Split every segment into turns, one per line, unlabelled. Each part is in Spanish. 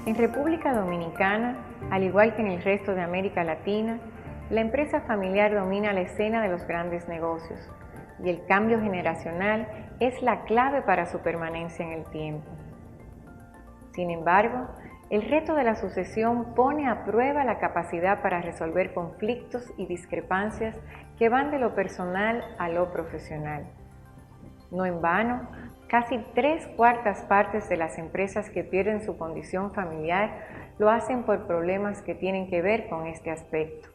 En República Dominicana, al igual que en el resto de América Latina, la empresa familiar domina la escena de los grandes negocios y el cambio generacional es la clave para su permanencia en el tiempo. Sin embargo, el reto de la sucesión pone a prueba la capacidad para resolver conflictos y discrepancias que van de lo personal a lo profesional. No en vano, casi 3/4 partes de las empresas que pierden su condición familiar lo hacen por problemas que tienen que ver con este aspecto.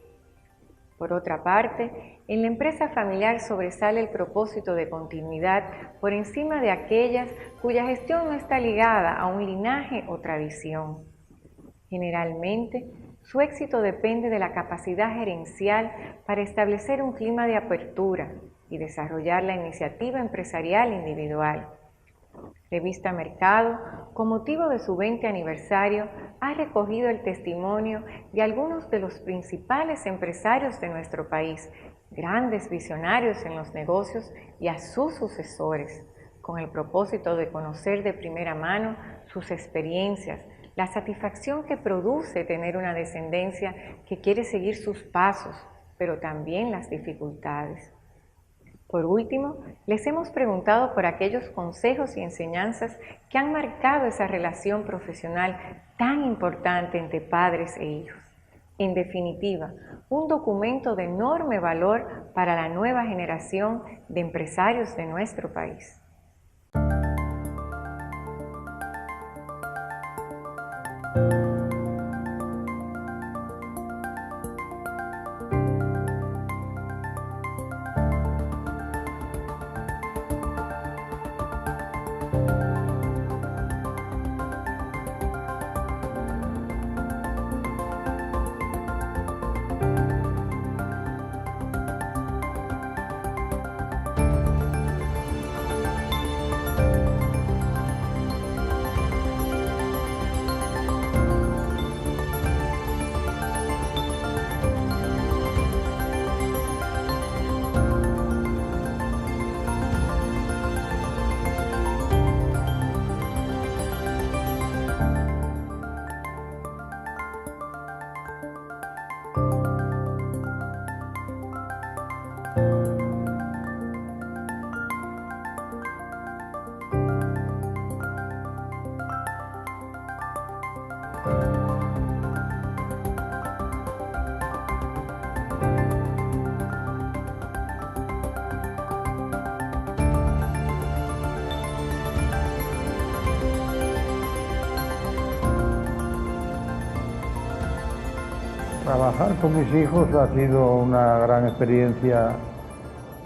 Por otra parte, en la empresa familiar sobresale el propósito de continuidad por encima de aquellas cuya gestión no está ligada a un linaje o tradición. Generalmente, su éxito depende de la capacidad gerencial para establecer un clima de apertura y desarrollar la iniciativa empresarial individual. Revista Mercado, con motivo de su 20 aniversario, ha recogido el testimonio de algunos de los principales empresarios de nuestro país, grandes visionarios en los negocios y a sus sucesores, con el propósito de conocer de primera mano sus experiencias, la satisfacción que produce tener una descendencia que quiere seguir sus pasos, pero también las dificultades. Por último, les hemos preguntado por aquellos consejos y enseñanzas que han marcado esa relación profesional tan importante entre padres e hijos. En definitiva, un documento de enorme valor para la nueva generación de empresarios de nuestro país.
Trabajar con mis hijos ha sido una gran experiencia,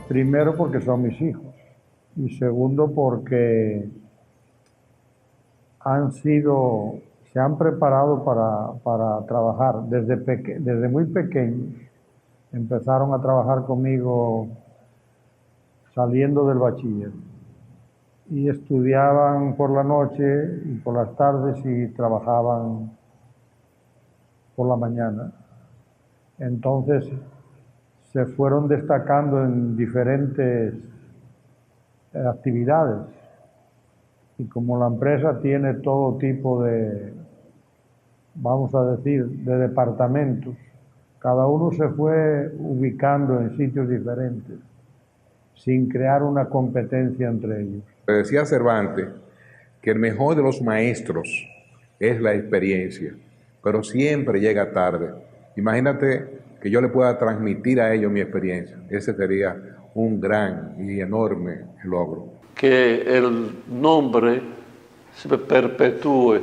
primero porque son mis hijos y segundo porque se han preparado para trabajar. Desde muy pequeños empezaron a trabajar conmigo saliendo del bachiller y estudiaban por la noche y por las tardes y trabajaban por la mañana. Entonces se fueron destacando en diferentes actividades y como la empresa tiene todo tipo de, vamos a decir, de departamentos, cada uno se fue ubicando en sitios diferentes sin crear una competencia entre ellos.
Decía Cervantes que el mejor de los maestros es la experiencia, pero siempre llega tarde. Imagínate que yo le pueda transmitir a ellos mi experiencia. Ese sería un gran y enorme logro.
Que el nombre se perpetúe,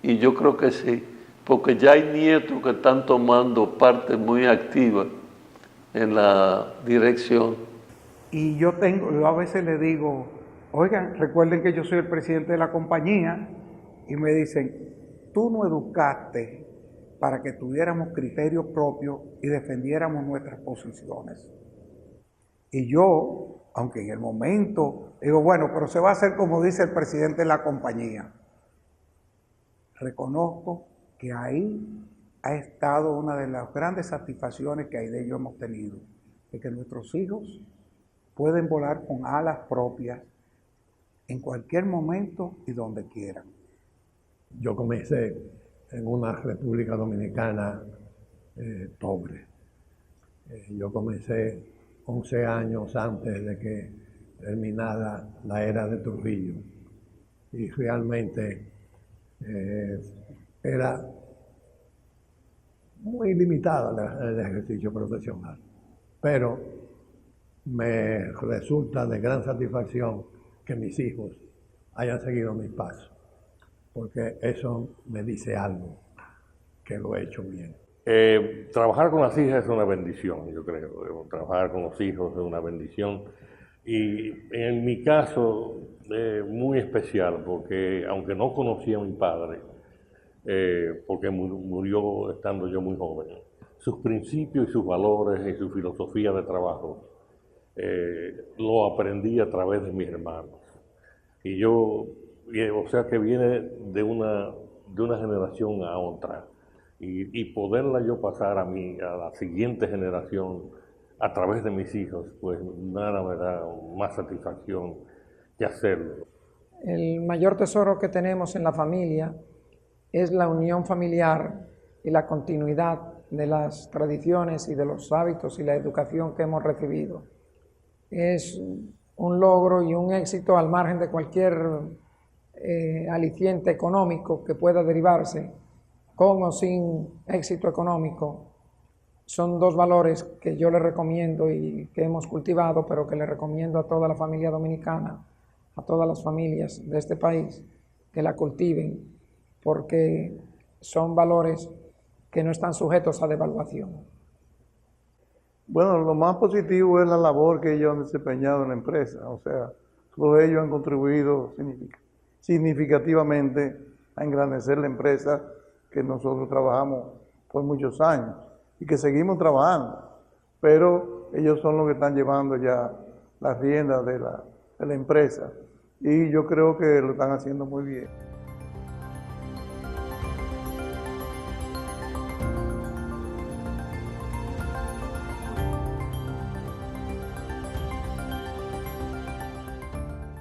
y yo creo que sí, porque ya hay nietos que están tomando parte muy activa en la dirección.
Y yo a veces le digo, oigan, recuerden que yo soy el presidente de la compañía, y me dicen, tú no educaste para que tuviéramos criterios propios y defendiéramos nuestras posiciones. Y yo, aunque en el momento digo, bueno, pero se va a hacer como dice el presidente de la compañía, reconozco que ahí ha estado una de las grandes satisfacciones que Aide y yo hemos tenido, de que nuestros hijos pueden volar con alas propias en cualquier momento y donde quieran.
Yo comencé en una República Dominicana pobre. Yo comencé 11 años antes de que terminara la era de Trujillo y realmente era muy limitada el ejercicio profesional, pero me resulta de gran satisfacción que mis hijos hayan seguido mis pasos, porque eso me dice algo, que lo he hecho bien.
Trabajar con las hijas es una bendición, yo creo. Trabajar con los hijos es una bendición. Y en mi caso, muy especial, porque aunque no conocía a mi padre, porque murió estando yo muy joven, sus principios y sus valores y su filosofía de trabajo lo aprendí a través de mis hermanos. Y yo, o sea que viene de una generación a otra. Y poderla yo pasar a la siguiente generación a través de mis hijos, pues nada me da más satisfacción que hacerlo.
El mayor tesoro que tenemos en la familia es la unión familiar y la continuidad de las tradiciones y de los hábitos y la educación que hemos recibido. Es un logro y un éxito al margen de cualquier aliciente económico que pueda derivarse, con o sin éxito económico. Son dos valores que yo le recomiendo y que hemos cultivado, pero que le recomiendo a toda la familia dominicana, a todas las familias de este país, que la cultiven, porque son valores que no están sujetos a devaluación.
Bueno, lo más positivo es la labor que ellos han desempeñado en la empresa. O sea, todos ellos han contribuido significativamente a engrandecer la empresa que nosotros trabajamos por muchos años y que seguimos trabajando, pero ellos son los que están llevando ya las riendas de la empresa y yo creo que lo están haciendo muy bien.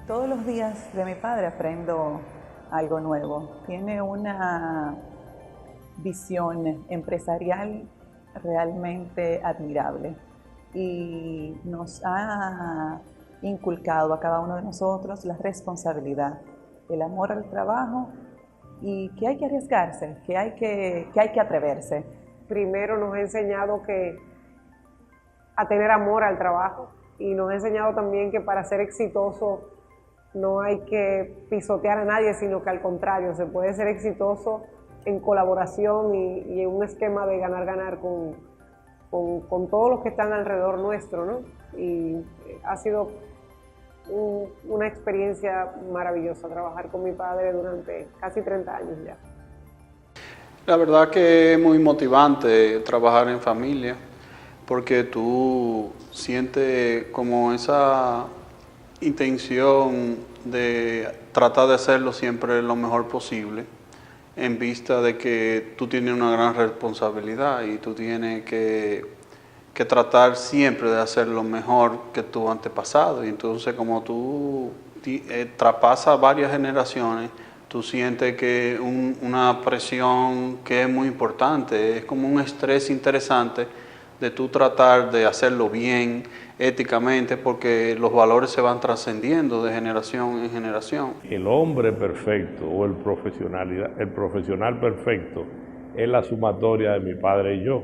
Todos los días de mi padre aprendo algo nuevo. Tiene una visión empresarial realmente admirable y nos ha inculcado a cada uno de nosotros la responsabilidad, el amor al trabajo y que hay que arriesgarse, que hay que atreverse.
Primero nos ha enseñado a tener amor al trabajo y nos ha enseñado también que para ser exitoso no hay que pisotear a nadie, sino que al contrario, se puede ser exitoso en colaboración y en un esquema de ganar-ganar con todos los que están alrededor nuestro, ¿no? Y ha sido una experiencia maravillosa trabajar con mi padre durante casi 30 años ya.
La verdad que es muy motivante trabajar en familia, porque tú sientes como esa intención de tratar de hacerlo siempre lo mejor posible, en vista de que tú tienes una gran responsabilidad y tú tienes que tratar siempre de hacer lo mejor que tu antepasado. Y entonces, como tú traspasas varias generaciones, tú sientes que una presión que es muy importante, es como un estrés interesante de tú tratar de hacerlo bien, éticamente, porque los valores se van trascendiendo de generación en generación.
El hombre perfecto o el profesional perfecto es la sumatoria de mi padre y yo.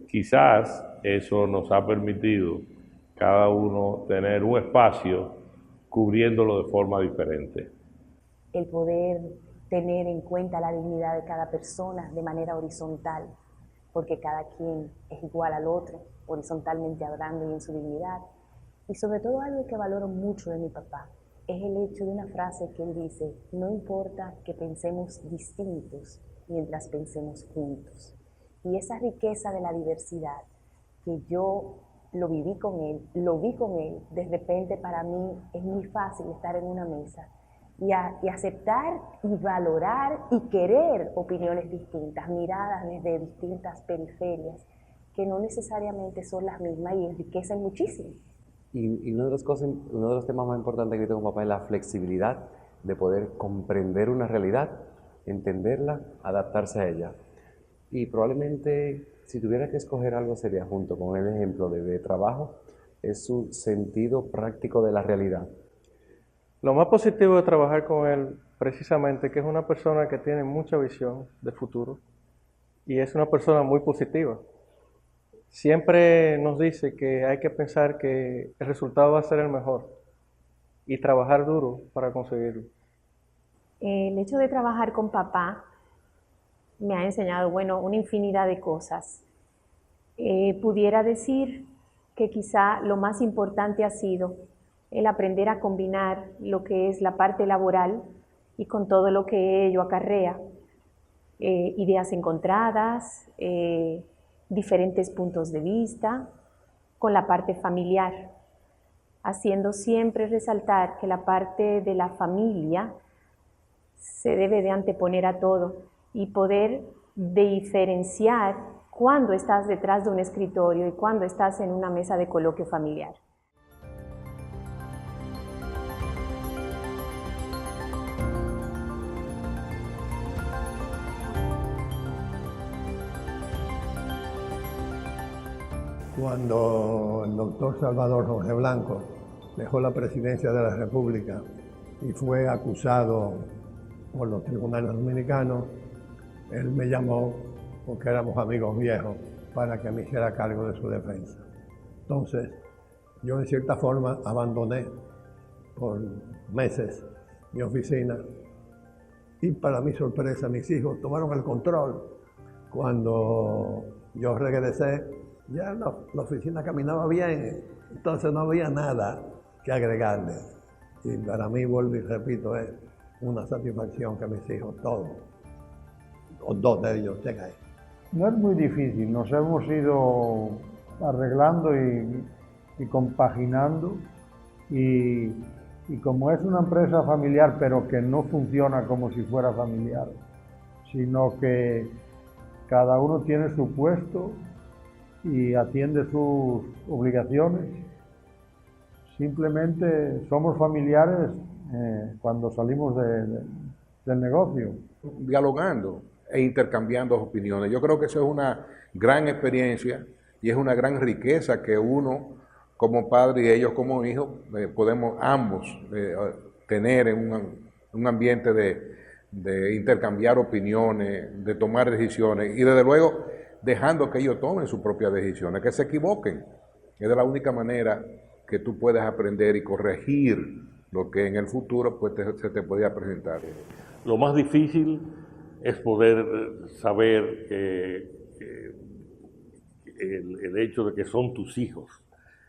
Quizás eso nos ha permitido cada uno tener un espacio cubriéndolo de forma diferente.
El poder tener en cuenta la dignidad de cada persona de manera horizontal, porque cada quien es igual al otro, horizontalmente hablando y en su dignidad. Y sobre todo algo que valoro mucho de mi papá, es el hecho de una frase que él dice: no importa que pensemos distintos mientras pensemos juntos. Y esa riqueza de la diversidad, que yo lo viví con él, lo vi con él, de repente para mí es muy fácil estar en una mesa y aceptar y valorar y querer opiniones distintas, miradas desde distintas periferias, que no necesariamente son las mismas y enriquecen muchísimo.
Y uno de los temas más importantes que yo tengo con papá es la flexibilidad de poder comprender una realidad, entenderla, adaptarse a ella. Y probablemente, si tuviera que escoger algo, sería, junto con el ejemplo de trabajo, es su sentido práctico de la realidad.
Lo más positivo de trabajar con él, precisamente, que es una persona que tiene mucha visión de futuro y es una persona muy positiva. Siempre nos dice que hay que pensar que el resultado va a ser el mejor y trabajar duro para conseguirlo.
El hecho de trabajar con papá me ha enseñado, una infinidad de cosas. Pudiera decir que quizá lo más importante ha sido el aprender a combinar lo que es la parte laboral y con todo lo que ello acarrea, ideas encontradas, diferentes puntos de vista, con la parte familiar, haciendo siempre resaltar que la parte de la familia se debe de anteponer a todo y poder diferenciar cuando estás detrás de un escritorio y cuando estás en una mesa de coloquio familiar.
Cuando el doctor Salvador Jorge Blanco dejó la presidencia de la República y fue acusado por los tribunales dominicanos, él me llamó, porque éramos amigos viejos, para que me hiciera cargo de su defensa. Entonces, yo en cierta forma abandoné por meses mi oficina y, para mi sorpresa, mis hijos tomaron el control. Cuando yo regresé, ya la oficina caminaba bien, entonces no había nada que agregarle. Y para mí, vuelvo y repito, es una satisfacción que mis hijos, todos, o dos de ellos, estén ahí.
No es muy difícil, nos hemos ido arreglando y compaginando, y como es una empresa familiar, pero que no funciona como si fuera familiar, sino que cada uno tiene su puesto y atiende sus obligaciones. Simplemente somos familiares cuando salimos del negocio.
Dialogando e intercambiando opiniones. Yo creo que eso es una gran experiencia y es una gran riqueza que uno como padre y ellos como hijos podemos ambos tener en un ambiente de intercambiar opiniones, de tomar decisiones y desde luego dejando que ellos tomen sus propias decisiones, que se equivoquen. Es de la única manera que tú puedes aprender y corregir lo que en el futuro pues, se te podía presentar.
Lo más difícil es poder saber el hecho de que son tus hijos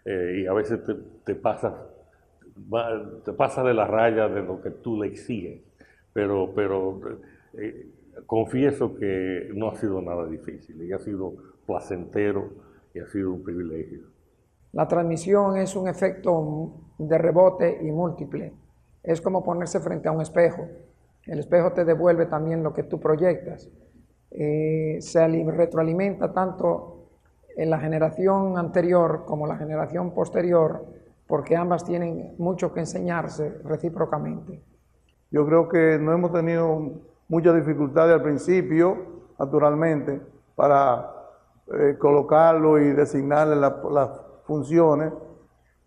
y a veces te pasas de la raya de lo que tú le exiges, pero confieso que no ha sido nada difícil y ha sido placentero y ha sido un privilegio.
La transmisión es un efecto de rebote y múltiple. Es como ponerse frente a un espejo. El espejo te devuelve también lo que tú proyectas. Se retroalimenta tanto en la generación anterior como la generación posterior, porque ambas tienen mucho que enseñarse recíprocamente.
Yo creo que no hemos tenido muchas dificultades al principio, naturalmente, para colocarlo y designarle las funciones,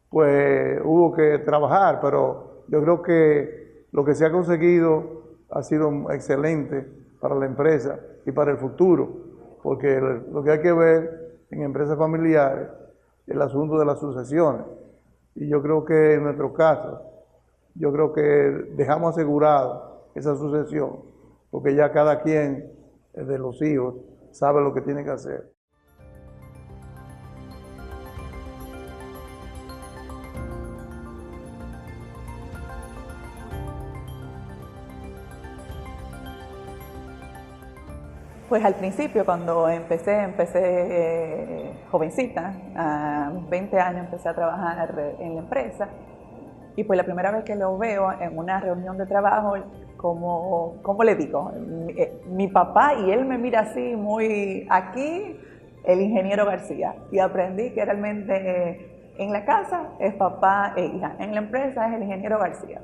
pues hubo que trabajar, pero yo creo que lo que se ha conseguido ha sido excelente para la empresa y para el futuro, porque lo que hay que ver en empresas familiares es el asunto de las sucesiones. Y yo creo que en nuestro caso, yo creo que dejamos asegurado esa sucesión, porque ya cada quien de los hijos sabe lo que tiene que hacer.
Pues al principio, cuando empecé jovencita, a 20 años empecé a trabajar en la empresa, y pues la primera vez que lo veo en una reunión de trabajo, ¿cómo le digo? Mi papá, y él me mira así muy, aquí el ingeniero García, y aprendí que realmente en la casa es papá e hija, en la empresa es el ingeniero García.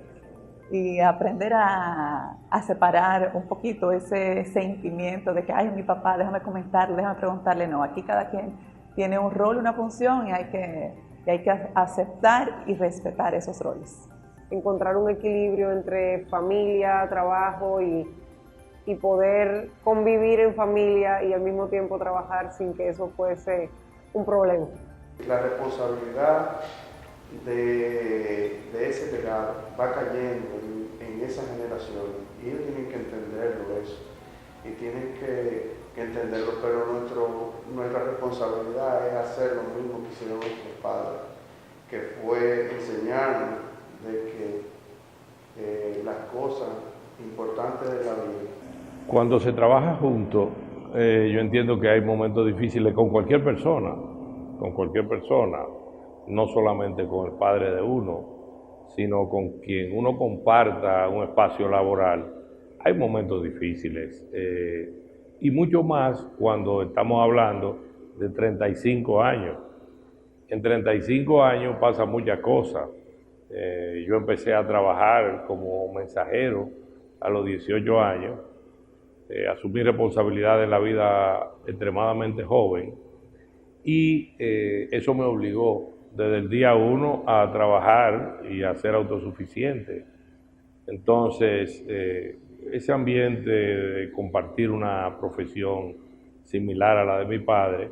Y aprender a separar un poquito ese sentimiento de que, ay, mi papá, déjame comentarle, déjame preguntarle. No, aquí cada quien tiene un rol, una función y hay que aceptar y respetar esos roles.
Encontrar un equilibrio entre familia, trabajo y poder convivir en familia y al mismo tiempo trabajar sin que eso fuese un problema.
La responsabilidad de ese legado va cayendo en esa generación y ellos tienen que entenderlo eso y tienen que entenderlo, pero nuestra responsabilidad es hacer lo mismo que hicieron nuestros padres, que fue enseñarnos de que las cosas importantes de la vida.
Cuando se trabaja juntos, yo entiendo que hay momentos difíciles con cualquier persona, no solamente con el padre de uno, sino con quien uno comparta un espacio laboral. Hay momentos difíciles y mucho más cuando estamos hablando de 35 años. En 35 años pasan muchas cosas. Yo empecé a trabajar como mensajero a los 18 años. Asumí responsabilidad en la vida extremadamente joven y eso me obligó desde el día 1 a trabajar y a ser autosuficiente. Entonces, ese ambiente de compartir una profesión similar a la de mi padre,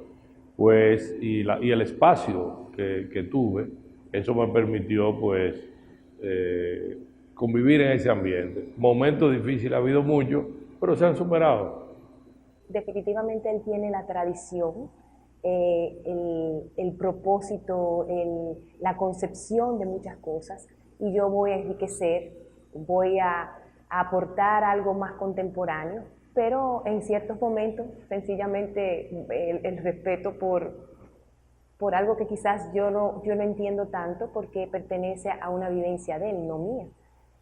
pues, y el espacio que tuve, eso me permitió, pues, convivir en ese ambiente. Momentos difíciles ha habido muchos, pero se han superado.
Definitivamente él tiene la tradición, el propósito, la concepción de muchas cosas, y yo voy a enriquecer, voy a aportar algo más contemporáneo, pero en ciertos momentos sencillamente el respeto por algo que quizás yo no entiendo tanto porque pertenece a una vivencia de él, no mía.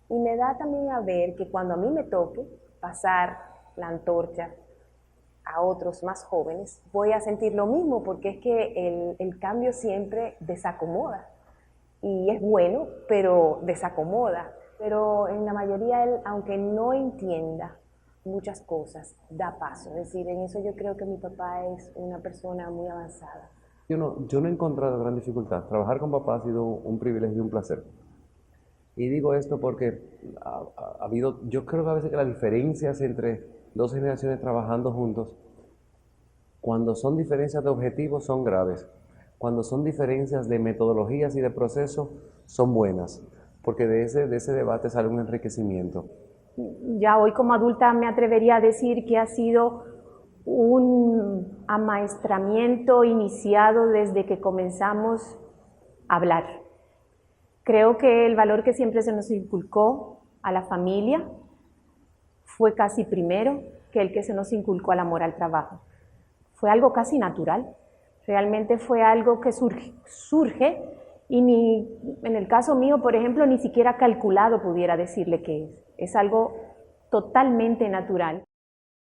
Y me da también a ver que cuando a mí me toque pasar la antorcha a otros más jóvenes, voy a sentir lo mismo, porque es que el cambio siempre desacomoda. Y es bueno, pero desacomoda. Pero en la mayoría él, aunque no entienda muchas cosas, da paso. Es decir, en eso yo creo que mi papá es una persona muy avanzada.
Yo no he encontrado gran dificultad. Trabajar con papá ha sido un privilegio y un placer. Y digo esto porque ha habido, yo creo que a veces que las diferencias entre dos generaciones trabajando juntos, cuando son diferencias de objetivos, son graves. Cuando son diferencias de metodologías y de procesos, son buenas, porque de ese debate sale un enriquecimiento.
Ya hoy como adulta me atrevería a decir que ha sido un amaestramiento iniciado desde que comenzamos a hablar. Creo que el valor que siempre se nos inculcó a la familia fue casi primero que el que se nos inculcó al amor al trabajo. Fue algo casi natural. Realmente fue algo que surge y en el caso mío, por ejemplo, ni siquiera calculado pudiera decirle qué es. Es algo totalmente natural.